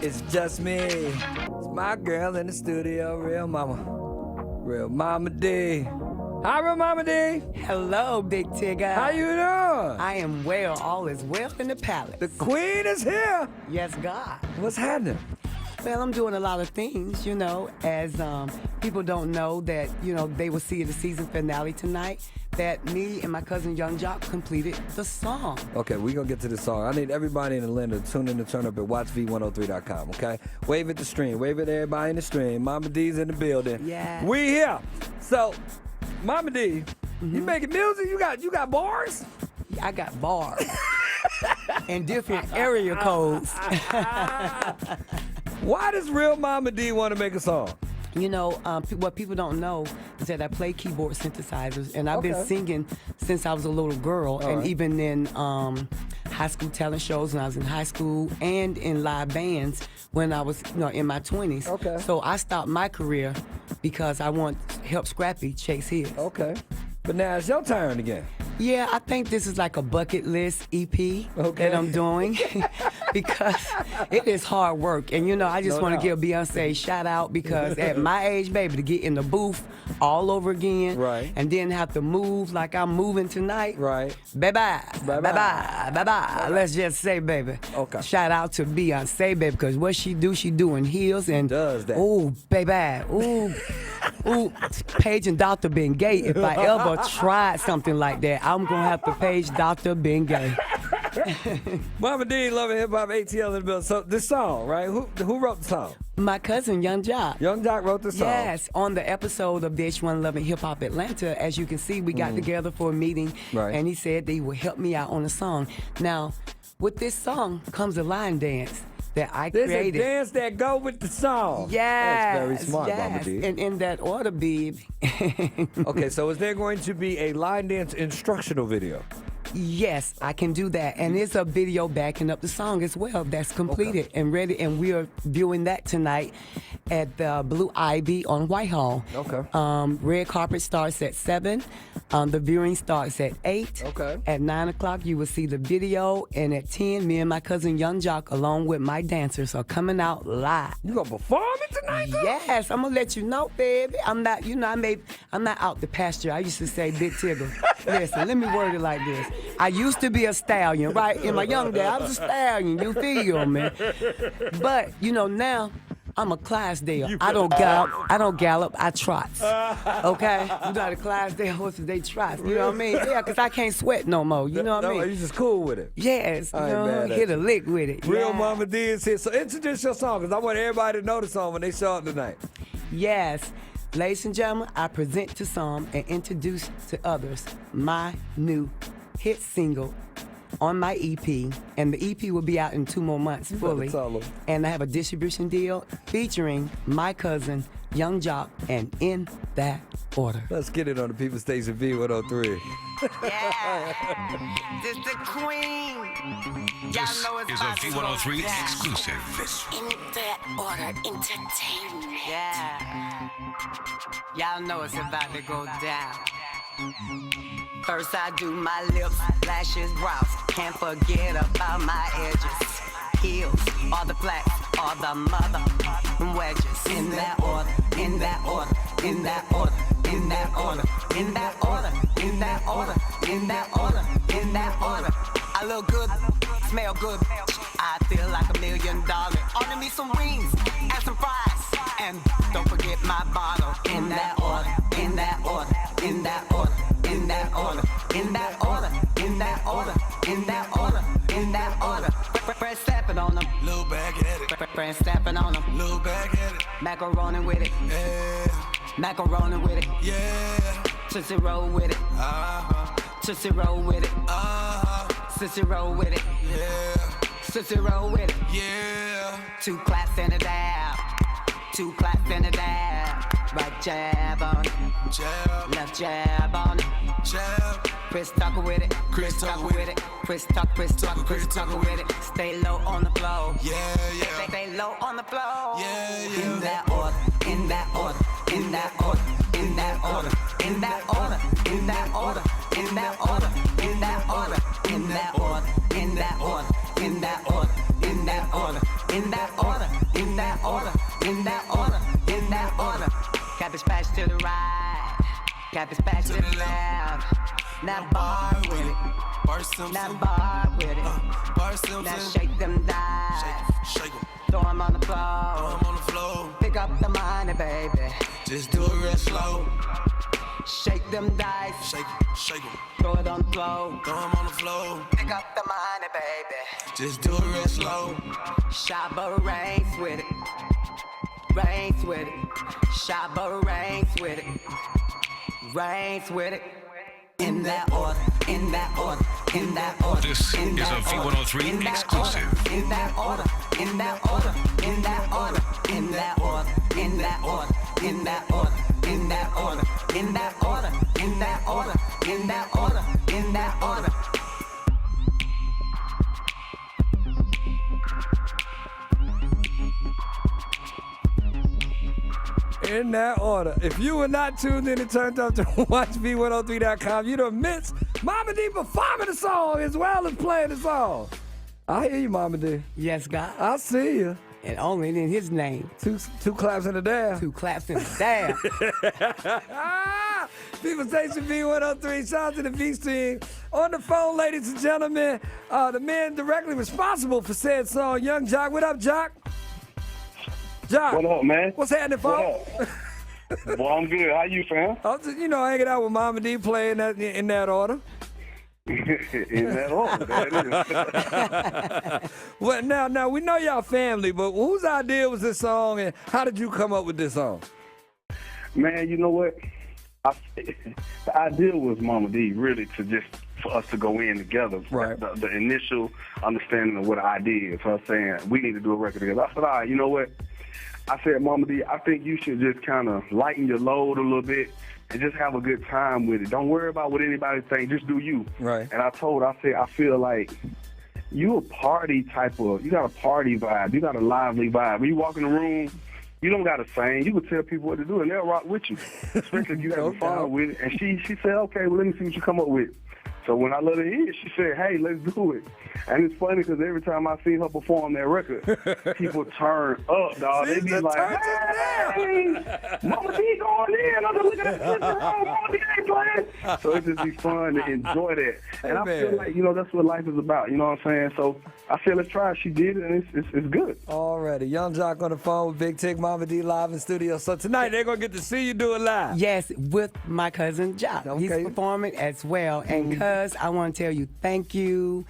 It's just me. It's my girl in the studio, Real Mama. Real Momma Dee. Hi, Real Momma Dee. Hello, Big Tigger. How you doing? I am well. All is well in the palace. The queen is here. Yes, God. What's happening? Well, I'm doing a lot of things, you know, as people don't know that, you know, they will see the season finale tonight, that me and my cousin Young Jock completed the song. Okay, we're going to get to the song. I need everybody in Atlanta to tune in to turn up at watchv103.com, okay? Wave at the stream. Wave at everybody in the stream. Momma Dee's in the building. Yeah. We here. So, Momma Dee, you making music? You got bars? I got bars and different area codes. Why does Real Momma Dee want to make a song? You know, what people don't know is that I play keyboard synthesizers, and I've been singing since I was a little girl, and even in high school talent shows when I was in high school, and in live bands when I was, you know, in my 20s. Okay. So I stopped my career because I want to help Scrappy chase his. Okay. But now it's your turn again. Yeah, I think this is like a bucket list EP that I'm doing because it is hard work. And, you know, I just want to give Beyonce a shout out because at my age, baby, to get in the booth all over again and then have to move like I'm moving tonight. Right. Bye-bye. Bye-bye. Bye-bye. Let's just say, baby. Okay. Shout out to Beyonce, baby, because what she do in heels and does that. Ooh, baby. Ooh, Paige and Dr. Ben Gay, if I ever tried something like that, I'm going to have to page Dr. Ben Gay. Momma Dee, Love&HipHop, ATL in the building. So this song, right? Who wrote the song? My cousin, Young Jock. Young Jock wrote the song? Yes, on the episode of VH1 Love&HipHop Atlanta, as you can see, we got together for a meeting, and he said that he would help me out on the song. Now, with this song comes a line dance that I created. There's a dance that go with the song. Yes. That's very smart, Momma Dee. And in that order, babe. Okay, so is there going to be a line dance instructional video? Yes, I can do that. And there's a video backing up the song as well that's completed and ready. And we are viewing that tonight at the Blue Ivy on Whitehall. Okay. Red carpet starts at 7. The viewing starts at 8. Okay. At 9 o'clock, you will see the video. And at 10, me and my cousin Young Jock, along with my dancers, are coming out live. You gonna perform it tonight, though? Yes, I'm gonna let you know, baby. I'm not, you know, I'm not out the pasture. I used to say, Big Tigger. Listen, let me word it like this. I used to be a stallion, right? In my young days, I was a stallion. You feel me? But you know now, I'm a Clydesdale. I don't gallop. I trot. Okay? You know how the Clydesdale horses, they trot. You know what I mean? Yeah, because I can't sweat no more. You know what I mean? You just cool with it. Yes. You know, hit a lick with it. Real Momma Dee is here. So introduce your song, because I want everybody to know the song when they show up tonight. Yes. Ladies and gentlemen, I present to some and introduce to others my new hit single on my EP, and the EP will be out in 2 more months fully. And I have a distribution deal featuring my cousin Young Jock, and In That Order. Let's get it on the People Station V103. Yeah, this the queen. This is a V103 exclusive. In That Order Entertainment. Yeah, y'all know it's about to go down. First I do my lips, lashes, brows. Can't forget about my edges. Heels, all the flats, all the mother wedges. In that order, in that order, in that order, in that order, in that order, in that order, in that order, in that order. I look good, smell good. I feel like $1 million. Order me some wings and some fries, and don't forget my bottle. In that order, in that order, in that order, in that order, in that order, in that order, in that order, in that order. Fresh stepping on them, Little bag at it. fresh stepping on them. Little bag at it. Macaroni with it, Yeah. macaroni with it. Yeah. Tootsie roll with it, tootsie roll with it, tootsie roll with it, Yeah. tootsie roll with it. Yeah. 2 claps and a dab, 2 claps and a dab. Right jab on it, Jab. left jab on it. Jab. Chris Tucker with it, Chris Tucker with it. Chris Tucker with it. Stay low on the floor. Yeah, yeah. Stay low on the floor. Yeah, yeah. In that order, in that order, in that order, in that order, in that order, in that order, in that order, in that order, in that order, in that order, in that order, in that order, in that order, in that order, in that order, in that order. Cabbage patch to the right, cabbage patch to the left. Now bar with it, now bar with it. Now shake them dice, Shake 'em. throw 'em on the floor. I'm on the floor. Pick up the money, baby. Just do it real slow. Shake them dice, Shake 'em. throw it on the floor. Throw 'em on the floor. Pick up the money, baby. Just do it real slow. Shabba ranks with it, ranks with it. Shabba ranks with it, ranks with it. In that order, in that order, in that order. This in is that a V103 in that exclusive. Order, in that order, in that order, in that order, in that order, in that order, in that order, in that order, in that order, in that order, in that order, in that order. In that order. If you were not tuned in and turned up to watch V103.com, you'd have missed Momma Dee performing the song as well as playing the song. I hear you, Momma Dee. Yes, God. I see you. And only in his name. Two claps in the dab. 2 claps in the dab. People Station V103. Shout out to the V team. On the phone, ladies and gentlemen, the man directly responsible for said song, Young Jock. What up, Jock? Jock. What up, man? What's happening, folks? What up? Well, I'm good. How you, fam? I'm just, hanging out with Momma Dee, playing that in that order. In that order, that is. Well, now we know y'all family, but whose idea was this song, and how did you come up with this song? Man, you know what? The idea was Momma Dee, really, for us to go in together. Right. The initial understanding of what the idea is. Her saying, we need to do a record together. I said, all right, you know what? I said, Momma Dee, I think you should just kind of lighten your load a little bit and just have a good time with it. Don't worry about what anybody thinks. Just do you. Right. And I said, I feel like you a party type of, you got a party vibe. You got a lively vibe. When you walk in the room, you don't got to sing. You can tell people what to do, and they'll rock with you, especially if you have fun with it. And she said, okay, well, let me see what you come up with. So when I let her hear it, she said, hey, let's do it. And it's funny because every time I see her perform that record, people turn up, dog. They be like, hey, Momma Dee going in. I'm looking at this Momma Dee ain't playing. So it just be fun to enjoy that. And I feel like, that's what life is about. You know what I'm saying? So I said, let's try it. She did it, and it's good. Already. Young Jock on the phone with Big Tig, Momma Dee live in studio. So tonight they're going to get to see you do it live. Yes, with my cousin Jock. Okay. He's performing as well. And cuz, I want to tell you thank you.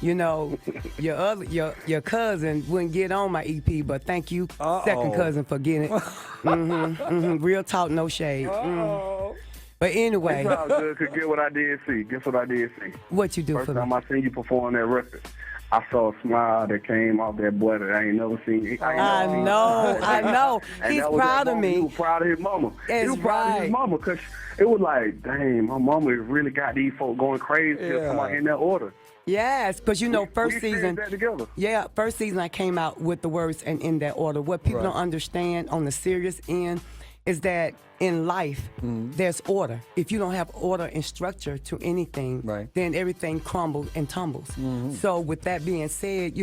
You know, your cousin wouldn't get on my EP, but thank you, second cousin, for getting it. Real talk, no shade. But anyway. It's all good, because guess what I did see? Guess what I did see? What you do First for me? time I seen you perform that record, I saw a smile that came off that boy that I ain't never seen. I know. And He's that was proud that of moment. me. He was proud of his mama. That's He was proud of right. his mama, because it was like, dang, my mama really got these folk going crazy Yeah. somebody in that order. Yes, because first we season. that together. Yeah, first season I came out with the words and in that order. What people don't understand on the serious end is that in life, there's order. If you don't have order and structure to anything, then everything crumbles and tumbles. So with that being said,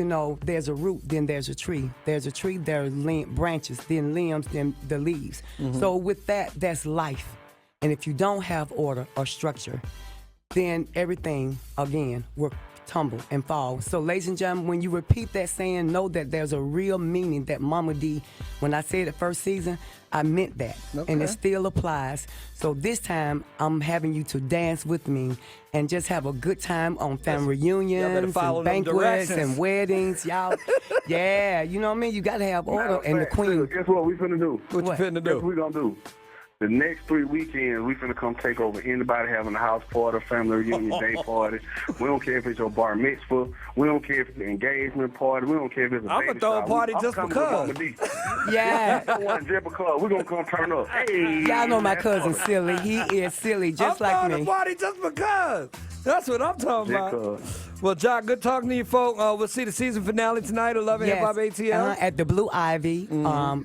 there's a root, then there's a tree. There's a tree, there are branches, then limbs, then the leaves. So with that, that's life. And if you don't have order or structure, then everything, again, will tumble and fall. So, ladies and gentlemen, when you repeat that saying, know that there's a real meaning that Momma Dee, when I said it first season, I meant that. Okay. And it still applies. So this time, I'm having you to dance with me and just have a good time on family reunions follow and them banquets directions. and weddings. Y'all, yeah, you know what I mean? You got to have order. And the queen. Guess what we finna do? What you finna Guess do? what we gonna do? The next 3 weekends, we finna come take over anybody having a house party, family reunion, day party. We don't care if it's your bar mitzvah. We don't care if it's an engagement party. We don't care if it's a I'ma baby throw a shower. party I'm just coming because. with Momma Dee. Yeah. I want just because. We're gonna come turn up. Hey, Y'all know my that's cousin all. silly. He is silly, just I'm like throwing me. the party just because. That's what I'm talking Just about. 'cause. Well, Jock, good talking to you, folk. We'll see the season finale tonight of Love and Hip Hop ATL. At the Blue Ivy,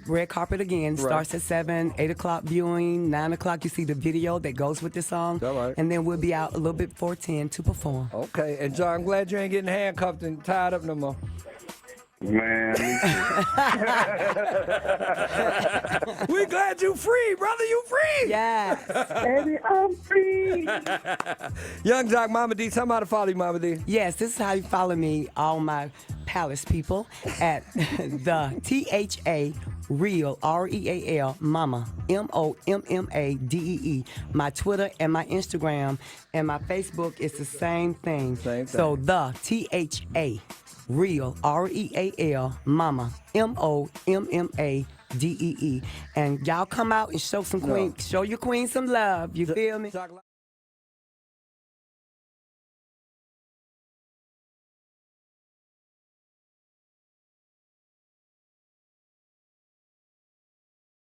red carpet again. Starts at 7, 8 o'clock viewing, 9 o'clock you see the video that goes with the song. All right. And then we'll be out a little bit before 10 to perform. Okay, and Jock, I'm glad you ain't getting handcuffed and tied up no more. Man, me too. We glad you free, brother. You free. Yes. Baby, I'm free. Young Jock, Momma Dee, tell me how to follow you, Momma Dee. Yes, this is how you follow me, all my palace people, at the THA Real, REAL, Momma, MOMMADEE. My Twitter and my Instagram and my Facebook is the same thing. So the THA Real, REAL, Momma, MOMMADEE. And y'all come out and show your queen some love. You feel me?